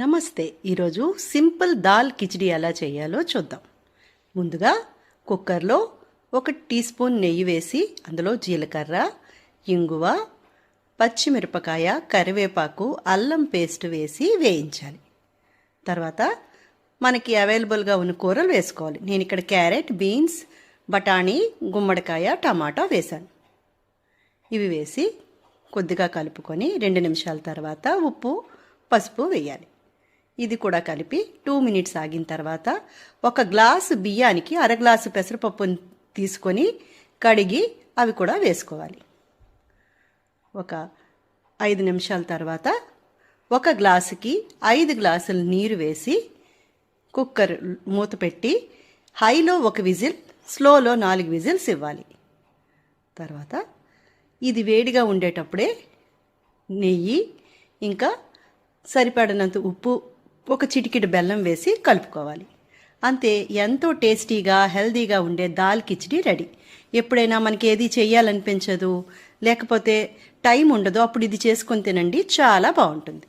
నమస్తే. ఈరోజు సింపుల్ దాల్ కిచిడి ఎలా చేయాలో చూద్దాం. ముందుగా కుక్కర్లో 1 టీ స్పూన్ నెయ్యి వేసి అందులో జీలకర్ర, ఇంగువ, పచ్చిమిరపకాయ, కరివేపాకు, అల్లం పేస్ట్ వేసి వేయించాలి. తర్వాత మనకి అవైలబుల్గా ఉన్న కూరలు వేసుకోవాలి. నేను ఇక్కడ క్యారెట్, బీన్స్, బఠానీ, గుమ్మడికాయ, టమాటా వేశాను. ఇవి వేసి కొద్దిగా కలుపుకొని 2 నిమిషాల తర్వాత ఉప్పు, పసుపు వేయాలి. ఇది కూడా కలిపి 2 మినిట్స్ ఆగిన తర్వాత 1 గ్లాసు బియ్యానికి 1/2 గ్లాసు పెసరపప్పుని తీసుకొని కడిగి అవి కూడా వేసుకోవాలి. ఒక 5 నిమిషాల తర్వాత 1 గ్లాసుకి 5 గ్లాసులు నీరు వేసి కుక్కర్ మూత పెట్టి హైలో 1 విజిల్, స్లోలో 4 విజిల్స్ ఇవ్వాలి. తర్వాత ఇది వేడిగా ఉండేటప్పుడే నెయ్యి ఇంకా సరిపడినంత ఉప్పు, 1 చిటికెడు బెల్లం వేసి కలుపుకోవాలి. అంతే, ఎంతో టేస్టీగా హెల్దీగా ఉండే దాల్ కిచిడి రెడీ. ఎప్పుడైనా మనకి ఏది చేయాలనిపించదు, లేకపోతే టైం ఉండదు, అప్పుడు ఇది చేసుకొని తినండి, చాలా బాగుంటుంది.